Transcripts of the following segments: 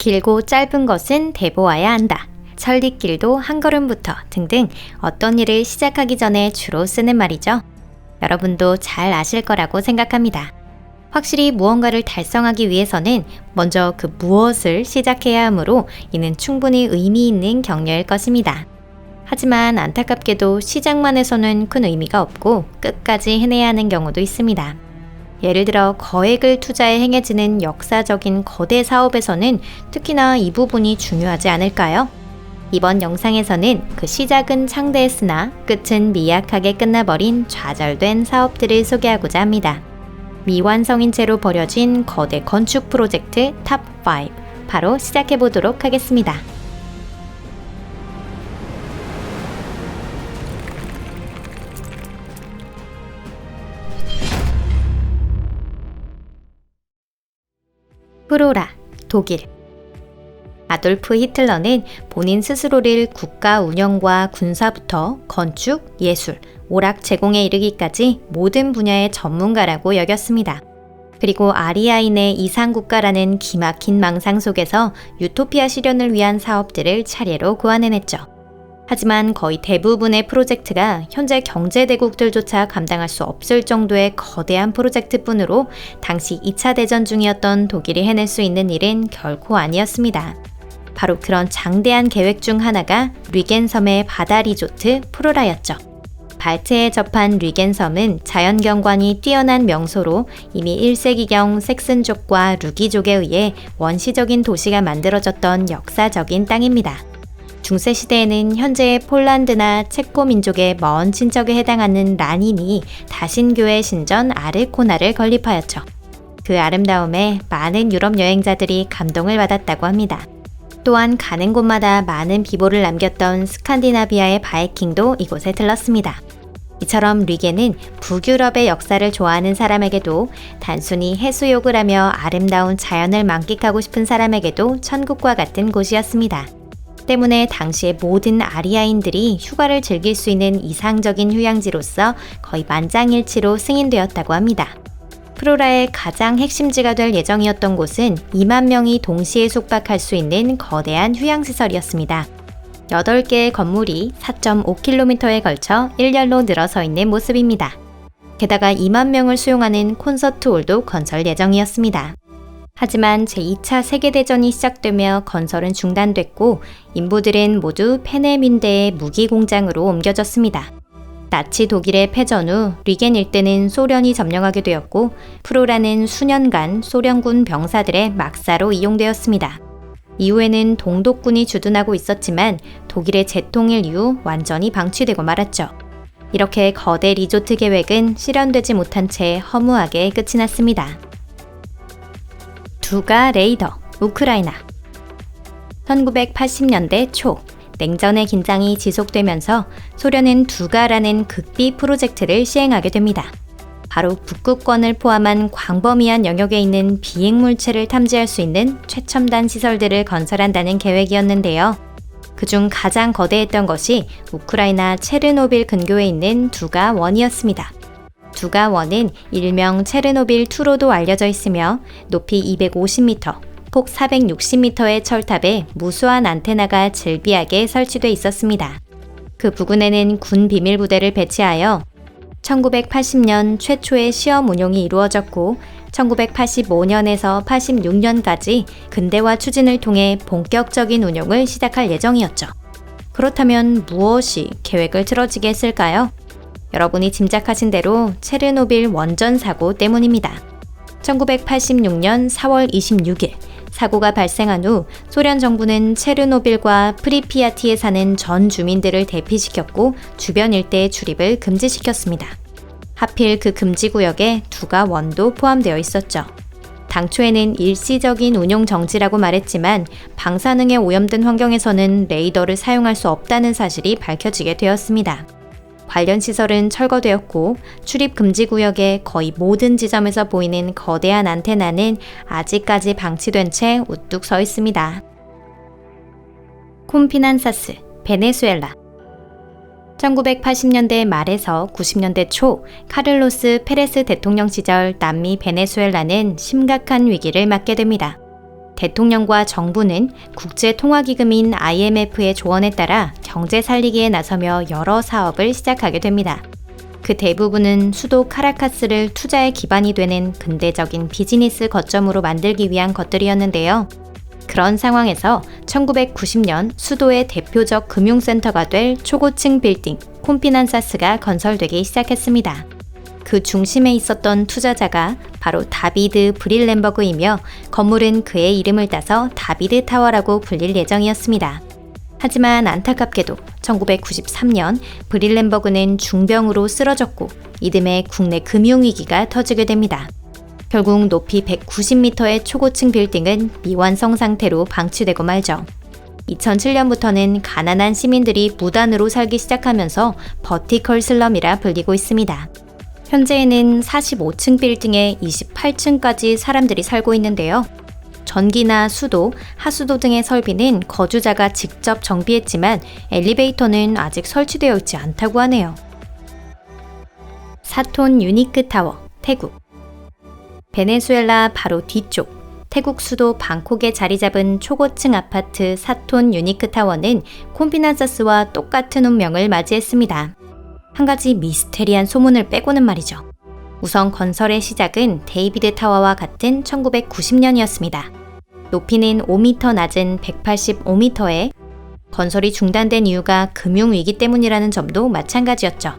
길고 짧은 것은 대보아야 한다. 천리길도 한 걸음부터 등등 어떤 일을 시작하기 전에 주로 쓰는 말이죠. 여러분도 잘 아실 거라고 생각합니다. 확실히 무언가를 달성하기 위해서는 먼저 그 무엇을 시작해야 하므로 이는 충분히 의미 있는 격려일 것입니다. 하지만 안타깝게도 시작만 해서는 큰 의미가 없고 끝까지 해내야 하는 경우도 있습니다. 예를 들어 거액을 투자해 행해지는 역사적인 거대 사업에서는 특히나 이 부분이 중요하지 않을까요? 이번 영상에서는 그 시작은 창대했으나 끝은 미약하게 끝나버린 좌절된 사업들을 소개하고자 합니다. 미완성인 채로 버려진 거대 건축 프로젝트 탑5 바로 시작해보도록 하겠습니다. 프로라, 독일. 아돌프 히틀러는 본인 스스로를 국가 운영과 군사부터 건축, 예술, 오락 제공에 이르기까지 모든 분야의 전문가라고 여겼습니다. 그리고 아리아인의 이상국가라는 기막힌 망상 속에서 유토피아 실현을 위한 사업들을 차례로 고안해냈죠. 하지만 거의 대부분의 프로젝트가 현재 경제대국들조차 감당할 수 없을 정도의 거대한 프로젝트뿐으로 당시 2차 대전 중이었던 독일이 해낼 수 있는 일은 결코 아니었습니다. 바로 그런 장대한 계획 중 하나가 류겐섬의 바다 리조트 프로라였죠. 발트해 접한 류겐섬은 자연경관이 뛰어난 명소로 이미 1세기경 섹슨족과 루기족에 의해 원시적인 도시가 만들어졌던 역사적인 땅입니다. 중세시대에는 현재의 폴란드나 체코 민족의 먼 친척에 해당하는 라닌이 다신교의 신전 아르코나를 건립하였죠. 그 아름다움에 많은 유럽 여행자들이 감동을 받았다고 합니다. 또한 가는 곳마다 많은 비보를 남겼던 스칸디나비아의 바이킹도 이곳에 들렀습니다. 이처럼 류겐은 북유럽의 역사를 좋아하는 사람에게도 단순히 해수욕을 하며 아름다운 자연을 만끽하고 싶은 사람에게도 천국과 같은 곳이었습니다. 때문에 당시의 모든 아리아인들이 휴가를 즐길 수 있는 이상적인 휴양지로서 거의 만장일치로 승인되었다고 합니다. 프로라의 가장 핵심지가 될 예정이었던 곳은 2만 명이 동시에 숙박할 수 있는 거대한 휴양시설이었습니다. 8개의 건물이 4.5km에 걸쳐 일렬로 늘어서 있는 모습입니다. 게다가 2만 명을 수용하는 콘서트홀도 건설 예정이었습니다. 하지만 제2차 세계대전이 시작되며 건설은 중단됐고 인부들은 모두 페네민대의 무기공장으로 옮겨졌습니다. 나치 독일의 패전 후 류겐 일대는 소련이 점령하게 되었고 프로라는 수년간 소련군 병사들의 막사로 이용되었습니다. 이후에는 동독군이 주둔하고 있었지만 독일의 재통일 이후 완전히 방치되고 말았죠. 이렇게 거대 리조트 계획은 실현되지 못한 채 허무하게 끝이 났습니다. 두가 레이더, 우크라이나. 1980년대 초 냉전의 긴장이 지속되면서 소련은 두가라는 극비 프로젝트를 시행하게 됩니다. 바로 북극권을 포함한 광범위한 영역에 있는 비행물체를 탐지할 수 있는 최첨단 시설들을 건설한다는 계획이었는데요. 그중 가장 거대했던 것이 우크라이나 체르노빌 근교에 있는 두가1이었습니다. 두가1은 일명 체르노빌2로도 알려져 있으며 높이 250m, 폭 460m의 철탑에 무수한 안테나가 즐비하게 설치돼 있었습니다. 그 부근에는 군 비밀부대를 배치하여 1980년 최초의 시험 운용이 이루어졌고 1985년에서 86년까지 근대화 추진을 통해 본격적인 운용을 시작할 예정이었죠. 그렇다면 무엇이 계획을 틀어지게 했을까요? 여러분이 짐작하신 대로 체르노빌 원전 사고 때문입니다. 1986년 4월 26일 사고가 발생한 후 소련 정부는 체르노빌과 프리피아티에 사는 전 주민들을 대피시켰고 주변 일대의 출입을 금지시켰습니다. 하필 그 금지구역에 두가1도 포함되어 있었죠. 당초에는 일시적인 운용 정지라고 말했지만 방사능에 오염된 환경에서는 레이더를 사용할 수 없다는 사실이 밝혀지게 되었습니다. 관련 시설은 철거되었고 출입 금지 구역의 거의 모든 지점에서 보이는 거대한 안테나는 아직까지 방치된 채 우뚝 서 있습니다. 콤피난사스, 베네수엘라. 1980년대 말에서 90년대 초 카를로스 페레스 대통령 시절 남미 베네수엘라는 심각한 위기를 맞게 됩니다. 대통령과 정부는 국제통화기금인 IMF의 조언에 따라 경제 살리기에 나서며 여러 사업을 시작하게 됩니다. 그 대부분은 수도 카라카스를 투자의 기반이 되는 근대적인 비즈니스 거점으로 만들기 위한 것들이었는데요. 그런 상황에서 1990년 수도의 대표적 금융센터가 될 초고층 빌딩 콤피난사스가 건설되기 시작했습니다. 그 중심에 있었던 투자자가 바로 다비드 브릴렌버그이며 건물은 그의 이름을 따서 다비드 타워라고 불릴 예정이었습니다. 하지만 안타깝게도 1993년 브릴렌버그는 중병으로 쓰러졌고 이듬해 국내 금융위기가 터지게 됩니다. 결국 높이 190m의 초고층 빌딩은 미완성 상태로 방치되고 말죠. 2007년부터는 가난한 시민들이 무단으로 살기 시작하면서 버티컬 슬럼이라 불리고 있습니다. 현재에는 45층 빌딩에 28층까지 사람들이 살고 있는데요. 전기나 수도, 하수도 등의 설비는 거주자가 직접 정비했지만 엘리베이터는 아직 설치되어 있지 않다고 하네요. 사톤 유니크 타워, 태국. 베네수엘라 바로 뒤쪽, 태국 수도 방콕에 자리 잡은 초고층 아파트 사톤 유니크 타워는 콤피난사스와 똑같은 운명을 맞이했습니다. 한 가지 미스테리한 소문을 빼고는 말이죠. 우선 건설의 시작은 데이비드 타워와 같은 1990년이었습니다. 높이는 5m 낮은 185m에 건설이 중단된 이유가 금융위기 때문이라는 점도 마찬가지였죠.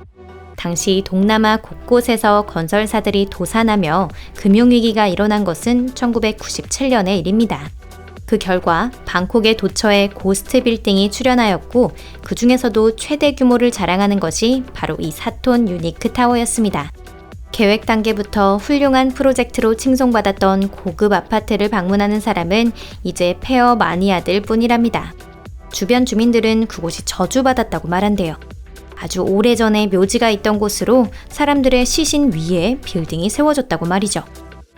당시 동남아 곳곳에서 건설사들이 도산하며 금융위기가 일어난 것은 1997년의 일입니다. 그 결과 방콕의 도처에 고스트 빌딩이 출현하였고 그 중에서도 최대 규모를 자랑하는 것이 바로 이 사톤 유니크 타워였습니다. 계획 단계부터 훌륭한 프로젝트로 칭송받았던 고급 아파트를 방문하는 사람은 이제 폐허 마니아들 뿐이랍니다. 주변 주민들은 그곳이 저주받았다고 말한대요. 아주 오래전에 묘지가 있던 곳으로 사람들의 시신 위에 빌딩이 세워졌다고 말이죠.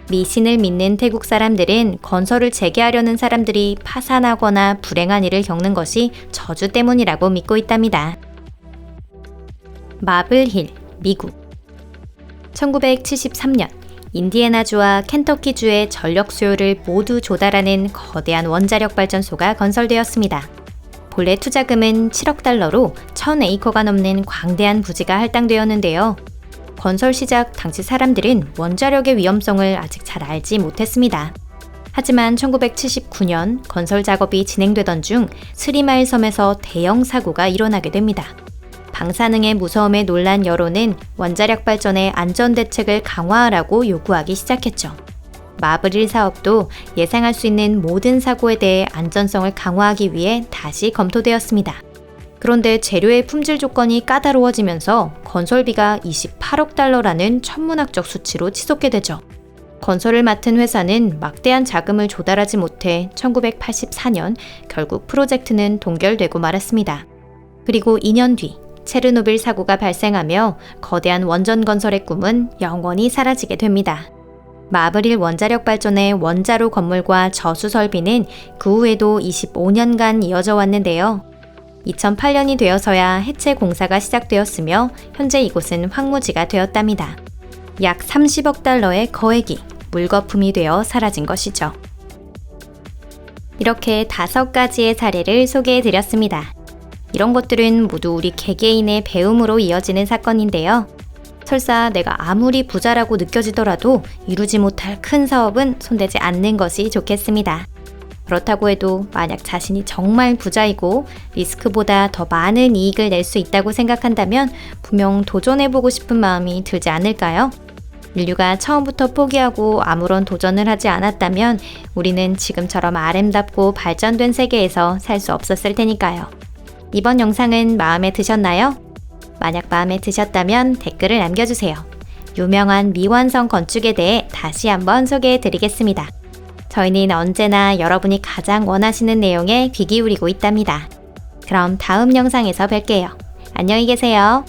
미신을 믿는 태국 사람들은 건설을 재개하려는 사람들이 파산하거나 불행한 일을 겪는 것이 저주 때문이라고 믿고 있답니다. 마블힐, 미국. 1973년 인디애나주와 켄터키주의 전력 수요를 모두 조달하는 거대한 원자력 발전소가 건설되었습니다. 본래 투자금은 7억 달러로 1000에이커가 넘는 광대한 부지가 할당되었는데요. 건설 시작 당시 사람들은 원자력의 위험성을 아직 잘 알지 못했습니다. 하지만 1979년 건설 작업이 진행되던 중 스리마일 섬에서 대형 사고가 일어나게 됩니다. 방사능의 무서움에 놀란 여론은 원자력 발전의 안전 대책을 강화하라고 요구하기 시작했죠. 마블힐 사업도 예상할 수 있는 모든 사고에 대해 안전성을 강화하기 위해 다시 검토되었습니다. 그런데 재료의 품질 조건이 까다로워지면서 건설비가 28억 달러라는 천문학적 수치로 치솟게 되죠. 건설을 맡은 회사는 막대한 자금을 조달하지 못해 1984년 결국 프로젝트는 동결되고 말았습니다. 그리고 2년 뒤 체르노빌 사고가 발생하며 거대한 원전 건설의 꿈은 영원히 사라지게 됩니다. 마블힐 원자력 발전의 원자로 건물과 저수 설비는 그 후에도 25년간 이어져 왔는데요. 2008년이 되어서야 해체 공사가 시작되었으며 현재 이곳은 황무지가 되었답니다. 약 30억 달러의 거액이 물거품이 되어 사라진 것이죠. 이렇게 5가지의 사례를 소개해드렸습니다. 이런 것들은 모두 우리 개개인의 배움으로 이어지는 사건인데요. 설사 내가 아무리 부자라고 느껴지더라도 이루지 못할 큰 사업은 손대지 않는 것이 좋겠습니다. 그렇다고 해도 만약 자신이 정말 부자이고 리스크보다 더 많은 이익을 낼 수 있다고 생각한다면 분명 도전해보고 싶은 마음이 들지 않을까요? 인류가 처음부터 포기하고 아무런 도전을 하지 않았다면 우리는 지금처럼 아름답고 발전된 세계에서 살 수 없었을 테니까요. 이번 영상은 마음에 드셨나요? 만약 마음에 드셨다면 댓글을 남겨주세요. 유명한 미완성 건축에 대해 다시 한번 소개해드리겠습니다. 저희는 언제나 여러분이 가장 원하시는 내용에 귀 기울이고 있답니다. 그럼 다음 영상에서 뵐게요. 안녕히 계세요.